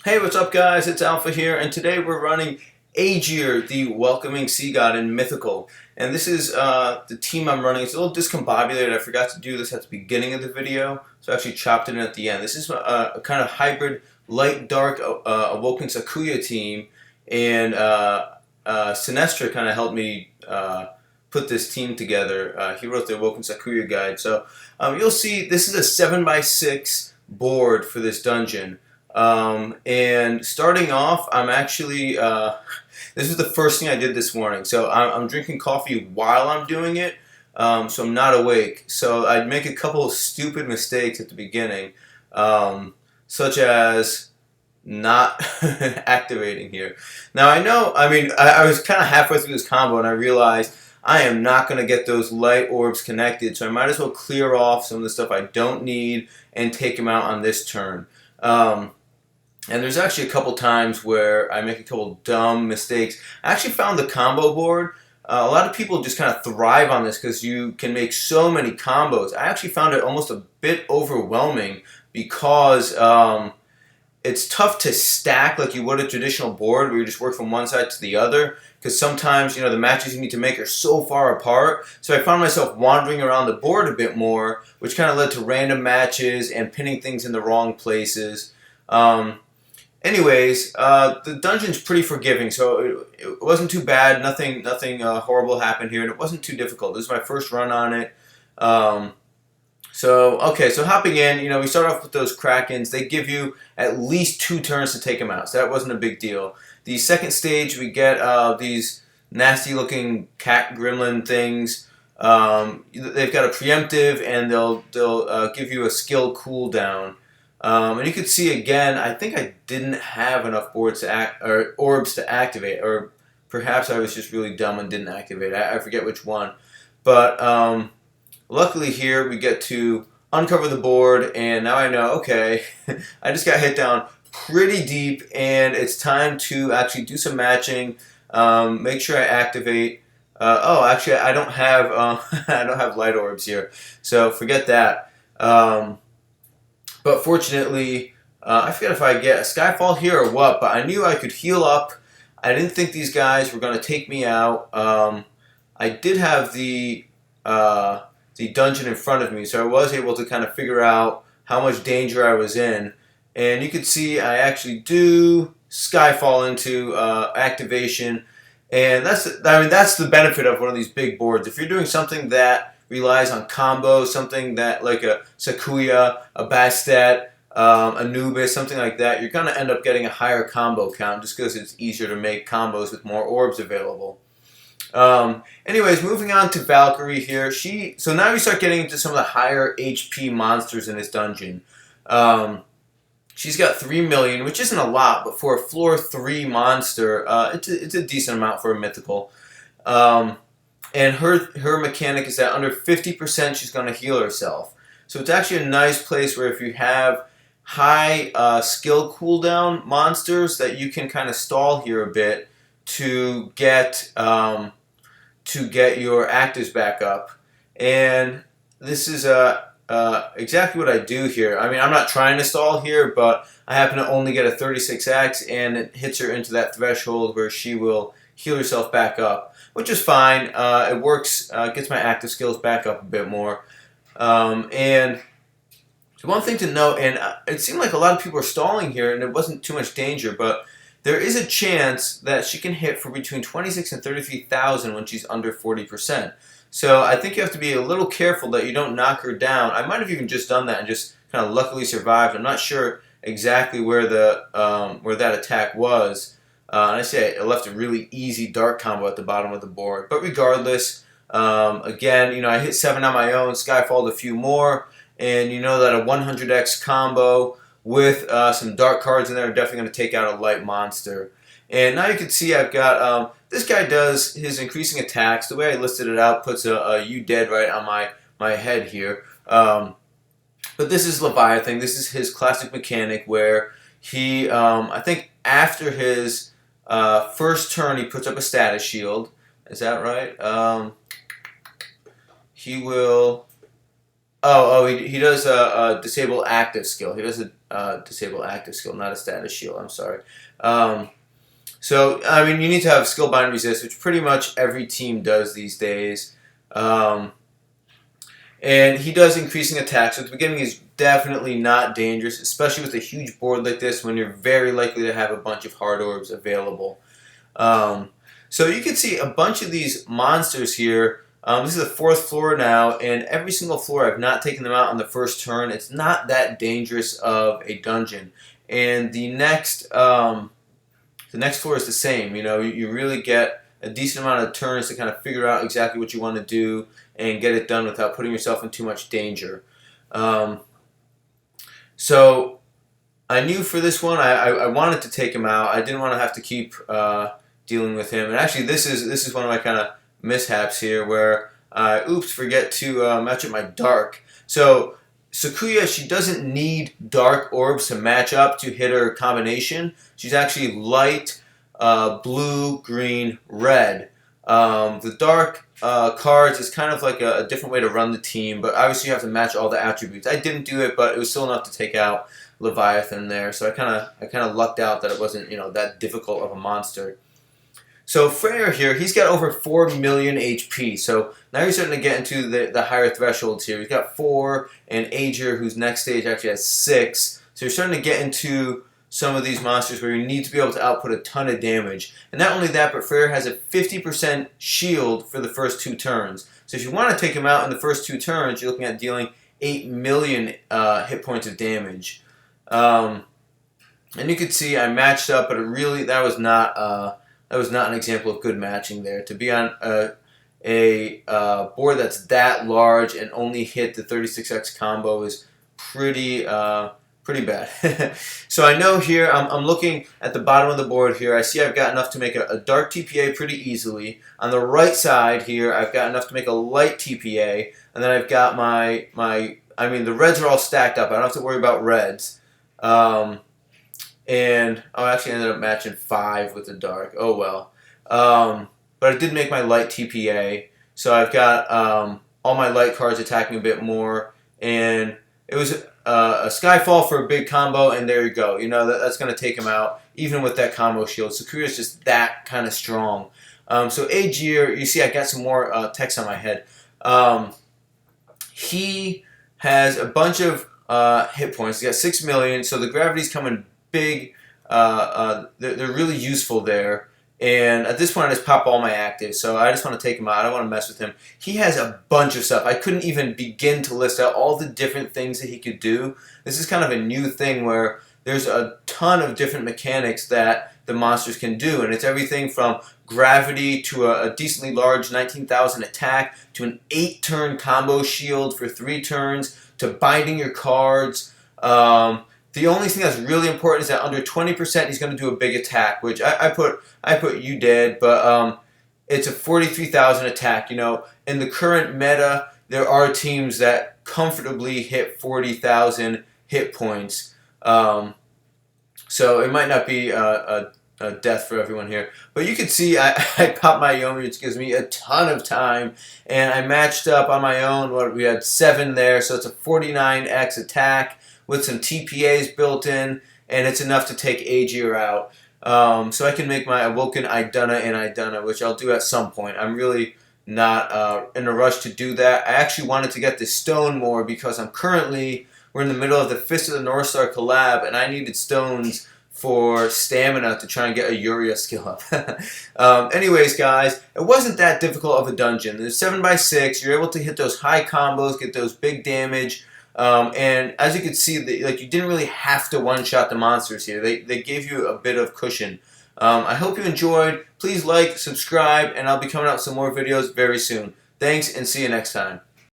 Hey, what's up guys? It's Alpha here, and today we're running Aegir, the Welcoming Sea God in Mythical. And this is the team I'm running. It's a little discombobulated. I forgot to do this at the beginning of the video, so I actually chopped it in at the end. This is a kind of hybrid light-dark Awoken Sakuya team, and Sinestra kind of helped me put this team together. He wrote the Awoken Sakuya guide. So you'll see this is a 7x6 board for this dungeon. And starting off, I'm actually, this is the first thing I did this morning. So I'm drinking coffee while I'm doing it, so I'm not awake. So I'd make a couple of stupid mistakes at the beginning, such as not activating here. Now I know, I was kind of halfway through this combo and I realized I am not going to get those light orbs connected, so I might as well clear off some of the stuff I don't need and take them out on this turn. And there's actually a couple times where I make a couple dumb mistakes. I actually found the combo board. A lot of people just kind of thrive on this because you can make so many combos. I actually found it almost a bit overwhelming because it's tough to stack like you would a traditional board where you just work from one side to the other. Because sometimes, the matches you need to make are so far apart. So I found myself wandering around the board a bit more, which kind of led to random matches and pinning things in the wrong places. Anyways, the dungeon's pretty forgiving, so it wasn't too bad. Nothing horrible happened here, and it wasn't too difficult. This is my first run on it. So hopping in, we start off with those Krakens. They give you at least 2 turns to take them out, so that wasn't a big deal. The second stage, we get these nasty-looking cat gremlin things. They've got a preemptive, and they'll give you a skill cooldown. And you can see again, I think I didn't have enough boards or orbs to activate, or perhaps I was just really dumb and didn't activate. I forget which one. But luckily here we get to uncover the board, and now I know, okay, I just got hit down pretty deep, and it's time to actually do some matching, make sure I activate. Actually, I don't have I don't have light orbs here, so forget that. But fortunately, I forget if I get a Skyfall here or what, but I knew I could heal up. I didn't think these guys were going to take me out. I did have the dungeon in front of me, so I was able to kind of figure out how much danger I was in. And you can see I actually do Skyfall into activation. And that's the benefit of one of these big boards. If you're doing something that relies on combos, something that like a Sakuya, a Bastet, Anubis, something like that, you're going to end up getting a higher combo count just because it's easier to make combos with more orbs available. Anyways, moving on to Valkyrie here. So now we start getting into some of the higher HP monsters in this dungeon. She's got 3 million, which isn't a lot, but for a floor 3 monster, it's a decent amount for a mythical. And her mechanic is that under 50% she's going to heal herself. So it's actually a nice place where if you have high skill cooldown monsters that you can kind of stall here a bit to get your actives back up. And this is exactly what I do here. I'm not trying to stall here, but I happen to only get a 36x, and it hits her into that threshold where she will heal herself back up, which is fine. It works, gets my active skills back up a bit more. And one thing to note, and it seemed like a lot of people are stalling here, and it wasn't too much danger, but there is a chance that she can hit for between 26 and 33,000 when she's under 40%. So I think you have to be a little careful that you don't knock her down. I might have even just done that and just kind of luckily survived. I'm not sure exactly where that attack was. And I say I left a really easy dark combo at the bottom of the board. But regardless, again, I hit 7 on my own, Skyfalled a few more, and you know that a 100x combo with some dark cards in there are definitely going to take out a light monster. And now you can see I've got, this guy does his increasing attacks. The way I listed it out puts a you dead right on my head here. But this is Leviathan. This is his classic mechanic where he, I think after his first turn, he puts up a status shield. Is that right? He will. He does a disable active skill. He does a disable active skill, not a status shield. I'm sorry. So, I mean, you need to have skill bind resist, which pretty much every team does these days. And he does increasing attacks. So at the beginning, he's definitely not dangerous, especially with a huge board like this when you're very likely to have a bunch of hard orbs available. So you can see a bunch of these monsters here. This is the 4th floor now, and every single floor I've not taken them out on the first turn. It's not that dangerous of a dungeon. And the next floor is the same. You know, you really get a decent amount of turns to kind of figure out exactly what you want to do and get it done without putting yourself in too much danger. So I knew for this one I wanted to take him out. I didn't want to have to keep dealing with him. And actually, this is one of my kind of mishaps here where I forget to match up my dark. So Sakuya, she doesn't need dark orbs to match up to hit her combination. She's actually light, blue, green, red. The dark cards is kind of like a different way to run the team, but obviously you have to match all the attributes. I didn't do it, but it was still enough to take out Leviathan there. So I kind of lucked out that it wasn't, you know, that difficult of a monster. So Freyr here, he's got over 4 million HP. So now you're starting to get into the higher thresholds here. He's got 4, and Aegir, whose next stage actually has 6. So you're starting to get into some of these monsters where you need to be able to output a ton of damage. And not only that, but Freyr has a 50% shield for the first 2 turns. So if you want to take him out in the first 2 turns, you're looking at dealing 8 million hit points of damage. And you can see I matched up, but that was not an example of good matching there. To be on a board that's that large and only hit the 36x combo is pretty bad. So I know here, I'm looking at the bottom of the board here. I see I've got enough to make a dark TPA pretty easily. On the right side here, I've got enough to make a light TPA. And then I've got the reds are all stacked up. I don't have to worry about reds. And I actually ended up matching 5 with the dark. Oh well. But I did make my light TPA. So I've got all my light cards attacking a bit more. And it was a Skyfall for a big combo, and there you go. You know, that's going to take him out, even with that combo shield. Sakuya's just that kind of strong. So Aegir, you see I got some more text on my head. He has a bunch of hit points. He's got 6 million, so the gravity's coming big. They're really useful there. And at this point, I just pop all my actives, so I just want to take him out. I don't want to mess with him. He has a bunch of stuff. I couldn't even begin to list out all the different things that he could do. This is kind of a new thing where there's a ton of different mechanics that the monsters can do, and it's everything from gravity to a decently large 19,000 attack to an 8-turn combo shield for 3 turns to binding your cards. The only thing that's really important is that under 20% he's going to do a big attack, which I put you dead, but it's a 43,000 attack. You know, in the current meta, there are teams that comfortably hit 40,000 hit points. So it might not be a death for everyone here. But you can see I popped my Yomi, which gives me a ton of time. And I matched up on my own. We had 7 there, so it's a 49x attack with some TPAs built in, and it's enough to take Aegir out. So I can make my Awoken Idunna, which I'll do at some point. I'm really not in a rush to do that. I actually wanted to get this stone more because we're in the middle of the Fist of the North Star collab, and I needed stones for stamina to try and get a Yuria skill up. Anyways, guys, it wasn't that difficult of a dungeon. There's 7x6. You're able to hit those high combos, get those big damage. And as you can see, you didn't really have to one-shot the monsters here. They gave you a bit of cushion. I hope you enjoyed. Please like, subscribe, and I'll be coming out with some more videos very soon. Thanks, and see you next time.